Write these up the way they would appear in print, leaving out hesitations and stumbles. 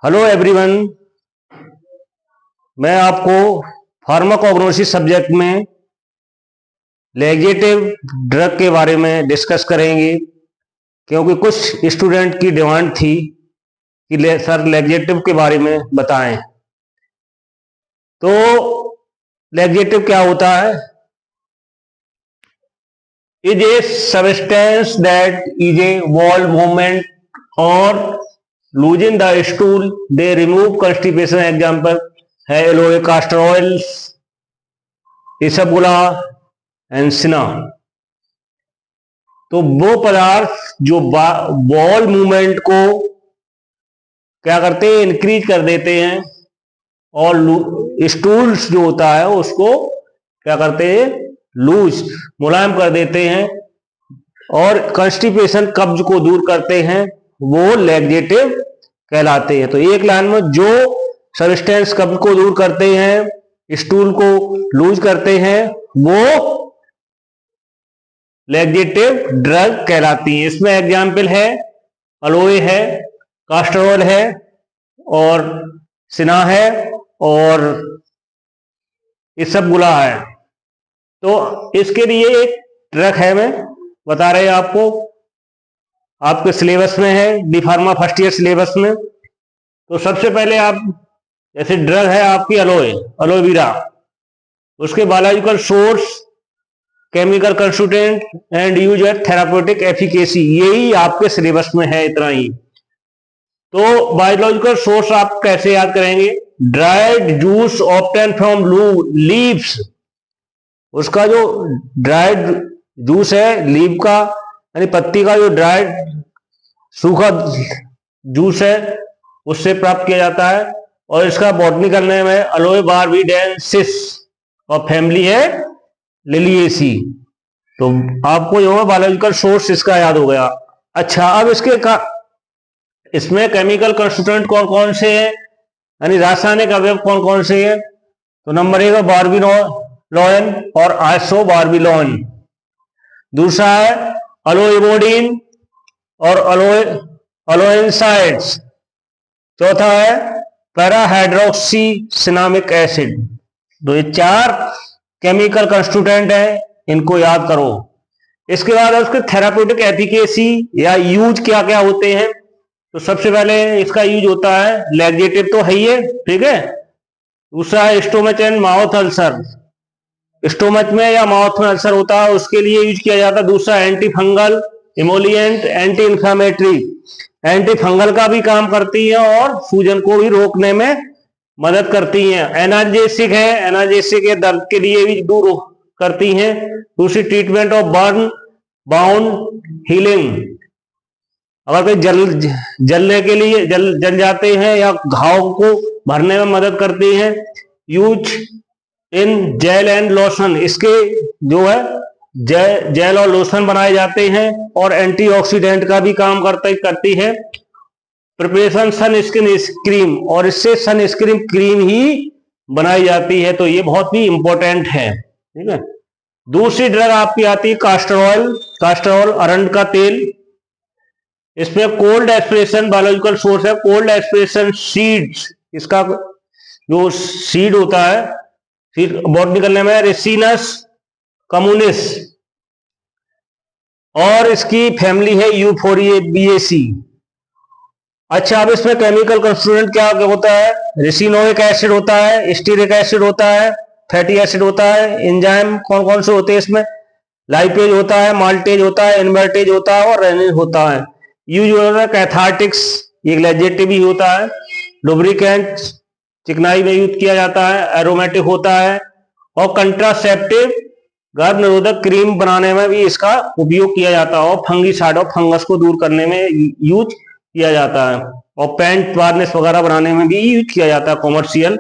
Hello everyone, मैं आपको फार्माकोग्नोसिस subject में लैक्सेटिव ड्रग के बारे में डिस्कस करेंगे, क्योंकि कुछ स्टूडेंट की डिमांड थी कि सर लैक्सेटिव के बारे में बताएं। तो लैक्सेटिव क्या होता है? Is a substance that is a bowel movement और loosing the stool they remove constipation. Example है एलोए, कास्टर ऑयल, इसबगोला एंड सिना। तो वो पदार्थ जो बॉल मूवमेंट को क्या करते हैं, इंक्रीज कर देते हैं, और स्टूल्स जो होता है उसको क्या करते हैं, लूज मुलायम कर देते हैं, और कंस्टिपेशन कब्ज को दूर करते हैं, वो लैक्सेटिव कहलाते हैं। तो एक लाइन में जो सब्सटेंस कब्ज को दूर करते हैं, स्टूल को लूज करते हैं, वो लैक्सेटिव ड्रग कहलाती है। इसमें एग्जाम्पल है अलोए है, कास्टर ऑयल है, और सिना है, और इसबगोला है। तो इसके लिए एक ड्रग है, मैं बता रहे हैं आपको, आपके सिलेबस में है, D pharma first year syllabus में। तो सबसे पहले आप, जैसे ड्रग है आपकी एलोवेरा, उसके biological source, chemical constituent and use at therapeutic efficacy, यही आपके सिलेबस में है, इतना ही। तो बायोलॉजिकल सोर्स आप कैसे याद करेंगे? Dried juice obtain from leaves, उसका जो ड्राइड जूस है लीव का, यानी पत्ती का जो ड्राइड सूखा जूस है, उससे प्राप्त किया जाता है। और इसका बॉटनिकल नेम है अलोए बारबीडेंसिस, और फैमिली है लिलिएसी। तो आपको जो है बायोलॉजिकल सोर्स इसका याद हो गया। अच्छा, अब इसमें केमिकल कंस्टिट्यूएंट कौन कौन से हैं, यानी रासायनिक अवयव कौन कौन से हैं? तो नंबर 1 है बार्बिनोलोन और आइसोबार्बिलोन। दूसरा है अलोइबोडीन और अलोइंसाइड्स। चौथा है पैराहाइड्रोक्सी सिनामिक एसिड। तो ये 4 केमिकल कंस्टिट्यूएंट है, इनको याद करो। इसके बाद उसके थेराप्यूटिक एफिकेसी या यूज क्या क्या होते हैं। तो सबसे पहले इसका यूज होता है, लैक्सेटिव तो है ही है, ठीक है। दूसरा है stomach and mouth ulcer, stomach में या माउथ में अल्सर होता है, उसके लिए यूज किया जाता है। दूसरा anti fungal, emollient, anti inflammatory, anti fungal का भी काम करती है और सूजन को भी रोकने में मदद करती हैं। एनाल्जेसिक है, एनाल्जेसिक के दर्द के लिए भी दूर करती हैं। दूसरी treatment of burn bound healing, अगर कोई जलने के लिए जल जाते हैं या घाव को भरने में मदद करती हैं। Use in gel and lotion, इसके जो है जेल और लोशन बनाए जाते हैं, और एंटीऑक्सीडेंट का भी काम करती है। प्रिपरेशन सन स्किन क्रीम, और इससे सन स्क्रीन क्रीम ही बनाई जाती है। तो ये बहुत ही इंपॉर्टेंट है, ठीक है। दूसरी ड्रग आपकी आती है कास्टर ऑयल, कास्टर ऑयल अरंड का तेल। इसमें कोल्ड एस्पिरेशन बायोलॉजिकल सोर्स है, कोल्ड एस्पिरेशन सीड्स, इसका जो सीड होता है, फिर बॉटनिकल नेम है रेसिनस कम्युनिस, और इसकी फैमिली है यूफोरिएसी। अच्छा, अब इसमें केमिकल कंस्टिट्यूएंट क्या होता है? रेसिनोइक एसिड होता है, स्टीरिक एसिड होता है, फैटी एसिड होता है। एंजाइम कौन कौन से होते हैं इसमें? लाइपेज होता है, माल्टेज होता है, इन्वर्टेज होता है, और रेनिन होता है। यूज होता है कैथार्टिक्स, ये लैक्सेटिव भी होता है। लुब्रिकेंट, चिकनाई में यूज किया जाता है। एरोमेटिक होता है, और कंट्रासेप्टिव, गर्भ निरोधक क्रीम बनाने में भी इसका उपयोग किया जाता है, और फंगीसाइड और फंगस को दूर करने में यूज किया जाता है, और पेंट वार्निश वगैरह बनाने में भी यूज किया जाता है, कॉमर्शियल।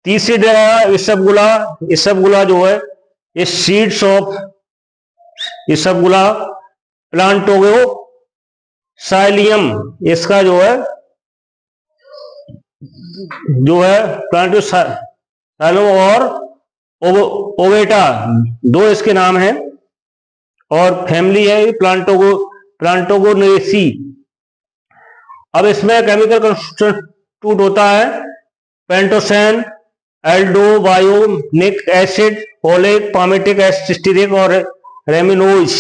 तीसरी ड्रग इसबगोला, इसबगोला जो है ये सीड्स ऑफ इसबगोला प्लांटोगो साइलियम, इसका जो है प्लांटो साइलियम और ओवेटा, दो इसके नाम हैं, और फैमिली है प्लांटोगोनेसी। अब इसमें केमिकल सब्स्टिट्यूट होता है pentosan, aldobionic acid, folate, palmitic acid, stearic और रेमिनोज।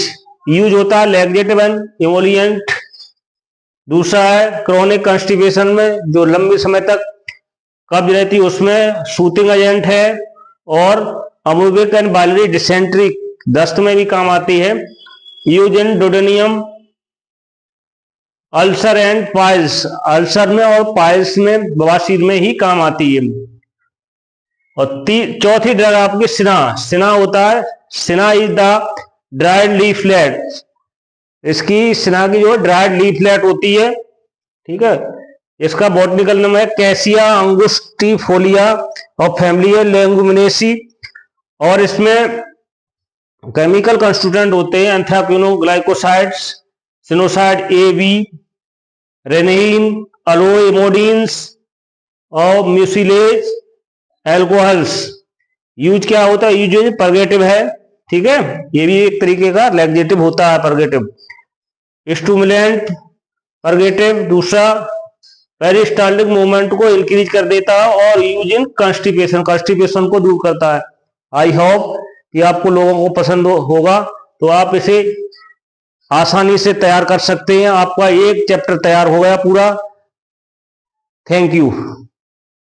यूज होता है लैक्सेटिव एंड इमोलिएंट। दूसरा है क्रोनिक कॉन्स्टिपेशन में, जो लंबे समय तक कब्ज रहती है उसमें सूथिंग एजेंट है। और अमोबिक एंड बाइलरी डिसेंट्री, दस्त में भी काम आती है। Use in duodenum, ulcer and piles, ulcer में और पाइल्स में, बवासीर में ही काम आती है। और चौथी ड्रग आपकी सिना। सिना होता है, सिना इज द ड्राइड लीफलेट। इसकी सिना की जो ड्राइड लीफलेट होती है, ठीक है, इसका बॉटनिकल नाम है कैसिया अंगुस्टिफोलिया और फैमिली है लेगुमिनेसी। और इसमें केमिकल कंस्टिट्यूएंट होते हैं एंथ्राक्विनोग्लाइकोसाइड्स, सिनोसाइड ए बी, रेनिन, अलोएमोडिन्स और म्यूसिलेज, एल्कोहल्स। यूज क्या होता है? यूज परगेटिव है, ठीक है, ये भी एक तरीके का लैक्सेटिव होता है परगेटिव। Stimulant purgative. दूसरा पेरिस्टाल्टिक मूवमेंट को इंक्रीज कर देता है और यूज इन कॉन्स्टिपेशन, कॉन्स्टिपेशन को दूर करता है। आई होप कि आपको लोगों को पसंद होगा, तो आप इसे आसानी से तैयार कर सकते हैं। आपका एक चैप्टर तैयार हो गया पूरा। Thank you.